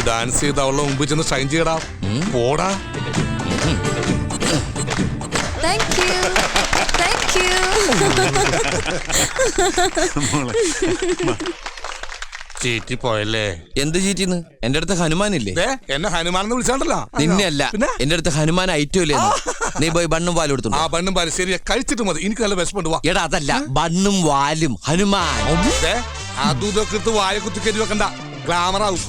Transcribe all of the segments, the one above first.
Dance ചെയ്ത് അവളുടെ മുമ്പ് ചെന്ന് ഷൈൻ ചെയ്യടാ. പോടാ. ചീറ്റി പോയല്ലേ? എന്ത് ചീറ്റിന്ന്? എന്റെ അടുത്ത് ഹനുമാനില്ലേ? എന്നെ ഹനുമാനെന്ന് വിളിച്ചാണ്ടല്ലോ. നിന്നെ അല്ല, എന്റെ അടുത്ത് ഹനുമാൻ ഐറ്റം ഇല്ലേ? നീ പോയി ബണ്ണും വാലും എടുത്തു. ആ ബണ്ണും പാലും ശരിയാ, കഴിച്ചിട്ട് മതി. എനിക്ക് നല്ല വിശപ്പുണ്ട്. വാ. എടാ അതല്ല, ബണ്ണും വാലും ഹനുമാൻ. അതും ഇതൊക്കെ എടുത്ത് വായ കുത്തി കയറ്റി വെക്കണ്ട, ഗ്ലാമറാവും.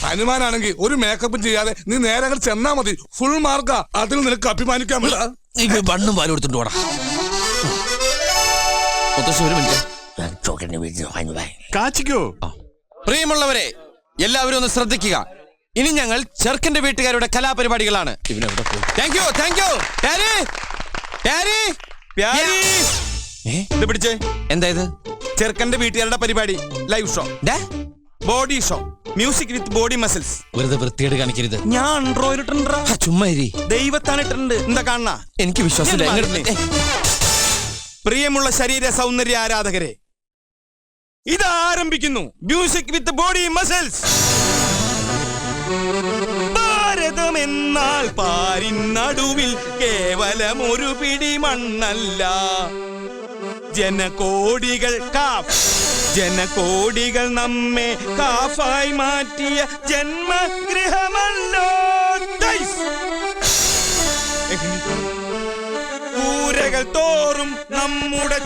ഹനുമാനാണെങ്കിൽ ഒരു മേക്കപ്പും ചെയ്യാതെ നീ നേരെ അങ്ങോട്ട് ചെന്നാ മതി. ഫുൾ മാർക്കാ. അതിൽ നിനക്ക് അഭിമാനിക്കാൻ പറ്റില്ല. ബണ്ണും പാലും എടുത്തോണ്ട് പോടാ. പ്രിയമുള്ളവരെ, എല്ലാവരും ഒന്ന് ശ്രദ്ധിക്കുക. ഇനി ഞങ്ങൾ ചെറുക്കന്റെ വീട്ടുകാരുടെ കലാപരിപാടികളാണ്. എന്തായത്? ചെറുക്കന്റെ വീട്ടുകാരുടെ പരിപാടി live show, body show, music with body muscles. വെറുതെ വൃത്തിയേട് കാണിക്കരുത്. ഞാൻ ചുമ്മാ ദൈവത്താണ് ഇട്ടുണ്ട്. എന്താ കാണണ? എനിക്ക് വിശ്വാസമില്ല. പ്രിയമുള്ള ശരീര സൗന്ദര്യ ആരാധകരെ, ഇത് ആരംഭിക്കുന്നു മ്യൂസിക് വിത്ത് ബോഡി മസിൽസ്. ഭാരതം എന്നാൽ പാരിനടുവിൽ കേവലം ഒരു പിടി മണ്ണല്ല. ജനകോടികൾ നമ്മെ കാഫായി മാറ്റിയ ജന്മഗൃഹമല്ലോ. കൂരകൾ തോറും നമ്മുടെ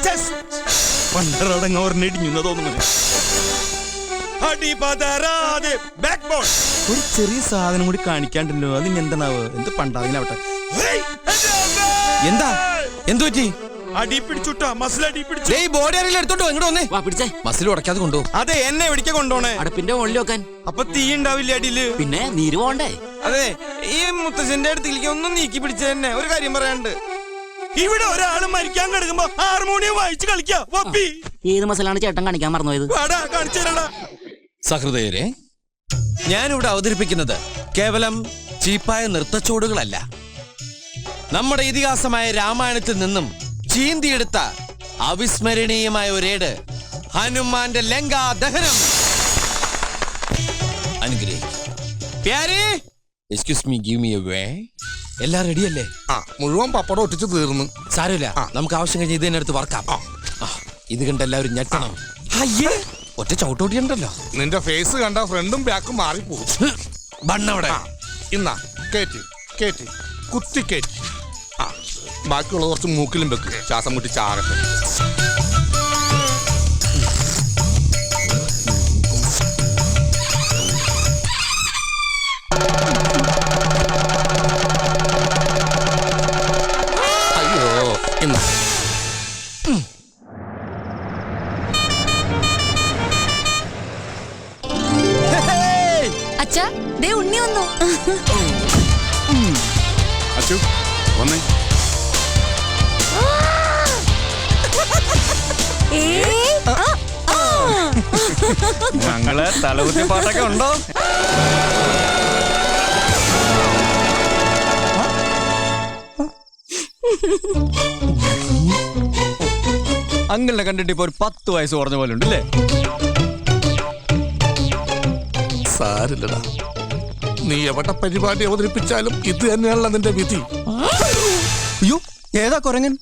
പണ്ടറടങ്ങോർന്നിടിഞ്ഞു തോന്നുന്നു. അടിപതരാതെ ബാക്ക് ബോൺ. ഒരു ചെറിയ സാധനം കൂടി കാണിക്കാണ്ടല്ലോ. അതിന് എന്താണാവ്? എന്ത് പണ്ടാവിനാവട്ടെ. എന്താ എന്തു പറ്റി? അടി പിടിച്ചുട്ടാ, മസിൽ അടി പിടിച്ചു. ബോഡി ആരെങ്കിലും എടുത്തോട്ടോ ഇങ്ങോട്ട് വന്നേ. മസിൽ ഉടക്കാതെ കൊണ്ടുപോകും. അതെ, എന്നെ എവിടേക്കാ കൊണ്ടുപോണേ? അടുപ്പിന്റെ മുകളിൽ വെക്കാൻ. അപ്പൊ തീ ഉണ്ടാവില്ല അടിയില്? പിന്നെ നീര് പോണ്ടേ? അതെ, ഈ മുത്തച്ഛന്റെ അടുത്തേക്ക് ഒന്നും നീക്കി പിടിച്ച തന്നെ. ഒരു കാര്യം പറയാണ്ട്, ഇവിടെ ഒരാള് മരിക്കാൻ കിടക്കുമ്പോ ഹാർമോണിയം വായിച്ച് കളിക്കാ. ഏത് മസിലാണ് ചേട്ടൻ കാണിക്കാൻ മറന്നുപോയത്? കാണിച്ചു തരടാ. സഹൃദയരെ, ഞാനിവിടെ അവതരിപ്പിക്കുന്നത് കേവലം ചീപ്പായ നൃത്തച്ചുവടുകളല്ല. നമ്മുടെ ഇതിഹാസമായ രാമായണത്തിൽ നിന്നും ചീന്തിയെടുത്ത അവിസ്മരണീയമായ ഒരേട്, ഹനുമാന്റെ ലങ്കാ ദഹനം. എല്ലാം റെഡിയല്ലേ? മുഴുവൻ പപ്പടം ഒട്ടിച്ച് തീർന്നു. സാരമില്ല, നമുക്ക് ആവശ്യം കഴിഞ്ഞ് ഇത് തന്നെ എടുത്ത് വർക്കാം. ഇത് കണ്ട് എല്ലാവരും ഞെട്ടണം. അയ്യേ, ഒറ്റ ചവിട്ടോട്ടിയുണ്ടല്ലോ. നിന്റെ ഫേസ് കണ്ട ഫ്രണ്ടും ബാക്കും മാറിപ്പോകും. ബണ്ണവിടെ ഇന്നാ കേറ്റി കുത്തി കേറ്റി. ബാക്കിയുള്ളത് കുറച്ച് മൂക്കിലും വെക്ക്. ശ്വാസം മുട്ടി ചാകട്ടെ. അയ്യോ, ഇന്നാ അച്ഛാ, ദേ ഉണ്ണി വന്നു. അച്ചു വന്നേ. ഞങ്ങള് തലകുത്തി പാട്ടൊക്കെ ഉണ്ടോ? അങ്കിളിനെ കണ്ടിട്ട് ഇപ്പൊ ഒരു 10 വയസ്സ് കുറഞ്ഞ പോലെ ഉണ്ടല്ലേ? സാരില്ലടാ, നീ എവിടെ പരിപാടി അവതരിപ്പിച്ചാലും ഇത് തന്നെയാണല്ലോ നിന്റെ വിധി. അയ്യോ, ഏതാ കുരങ്ങൻ?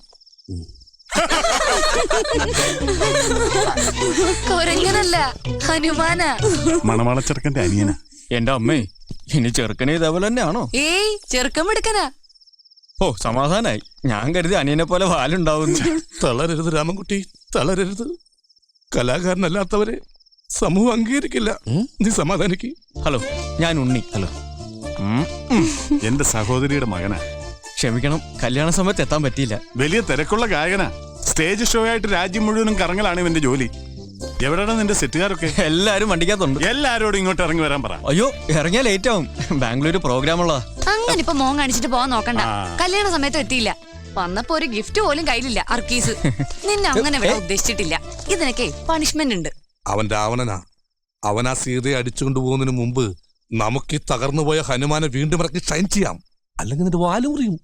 കൊരങ്ങനല്ല, ഹനുമാനാ. മണവാളച്ചെറുക്കന്റെ അനിയനാ. എന്റെ അമ്മേ, ഇനി ചെറുക്കനെ ഇതേപോലെ തന്നെയാണോ? ഏയ്, ചെറുക്കം എടുക്കനാ. ഓ, സമാധാനായി. ഞാൻ കരുതി അനിയനെ പോലെ വാലുണ്ടാവുന്നു. തളരരുത് രാമൻകുട്ടി, തളരരുത്. കലാകാരനല്ലാത്തവരെ സമൂഹം അംഗീകരിക്കില്ല. നീ സമാധാനിക്ക്. ഹലോ, ഞാൻ ഉണ്ണി. ഹലോ. എന്റെ സഹോദരിയുടെ മകനാ. ക്ഷമിക്കണം, കല്യാണ സമയത്ത് എത്താൻ പറ്റിയില്ല. വലിയ തിരക്കുള്ള ഗായകനാ. സ്റ്റേജ് ഷോ ആയിട്ട് രാജ്യം മുഴുവനും കറങ്ങലാണ് ഇവന്റെ ജോലി. എവിടെയാണ് നിന്റെ സെറ്റുകാരൊക്കെ? എല്ലാരും വണ്ടിക്കകത്തുണ്ട്. എല്ലാരോടും ഇങ്ങോട്ട് ഇറങ്ങി വരാൻ പറ. അയ്യോ, ഇറങ്ങിയാൽ ലേറ്റ് ആവും. ബാംഗ്ലൂർ പ്രോഗ്രാം ഉള്ളതാ. അങ്ങനെ ഇപ്പൊ മോൻ കാണിച്ചിട്ട് പോവാൻ നോക്കണ്ട. കല്യാണ സമയത്ത് എത്തിയില്ല. വന്നപ്പോ ഒരു ഗിഫ്റ്റ് പോലും കയ്യിലില്ല. അർക്കീസ്. നിന്നെ അങ്ങനെ വരെ ഉദ്ദേശിച്ചിട്ടില്ല. ഇതിനൊക്കെ പണിഷ്മെന്റ് ഉണ്ട്. അവൻ രാവണനാ. അവൻ ആ സീതയെ അടിച്ചുകൊണ്ടു പോകുന്നതിന് മുമ്പ് നമുക്ക് ഈ തകർന്നുപോയ ഹനുമാനെ വീണ്ടും ഇറക്കി ഷൈൻ ചെയ്യാം. അല്ലെങ്കിൽ നിന്റെ വാലുറിയും.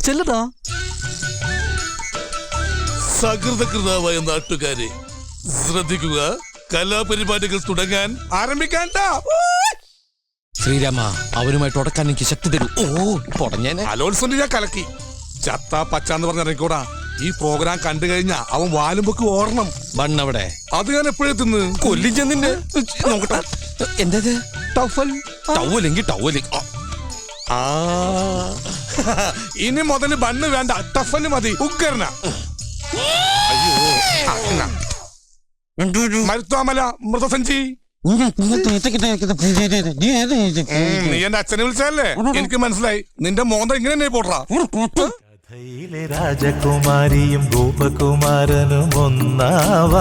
ചെല്ലടാ. സകൃതകൃതാവായ നാട്ടുകാരെ ശ്രദ്ധിക്കുക, കലാപരിപാടികൾ തുടങ്ങാൻ ആരംഭിക്കാൻ. ശ്രീരാമ, അവനുമായിട്ട് ഉടക്കാൻ എനിക്ക് ശക്തി തരൂ. ഓ പൊടഞ്ഞേനെ. അലോത്സവം ഞാൻ കലക്കി. ചത്ത പച്ചാന്ന് പറഞ്ഞിറങ്ങിക്കൂടാ. ഈ പ്രോഗ്രാം കണ്ടു കഴിഞ്ഞാ അവൻ വാലുമ്പൊക്കെ ഓടണം. ബണ്ണവിടെ അത് ഞാൻ എപ്പോഴും തിന്ന് കൊല്ലും ചെന്നിന്റെ നോക്കട്ടെ. എന്താ ടവൽ? ടവലെങ്കിൽ ടവല്. ആ ഇനി മുതല് ബണ്ണ് വേണ്ട, ടഫല് മതി. ഉഗ്രന. മരുത്വാമല മൃതസഞ്ചി. നീ എന്റെ അച്ഛനെ വിളിച്ചല്ലേ? എനിക്ക് മനസ്സിലായി. നിന്റെ മോന്ത ഇങ്ങനെ തന്നെ പോട്ടാ. കഥയിലെ രാജകുമാരിയും ഗോപകുമാരനും ഒന്നാവാൻ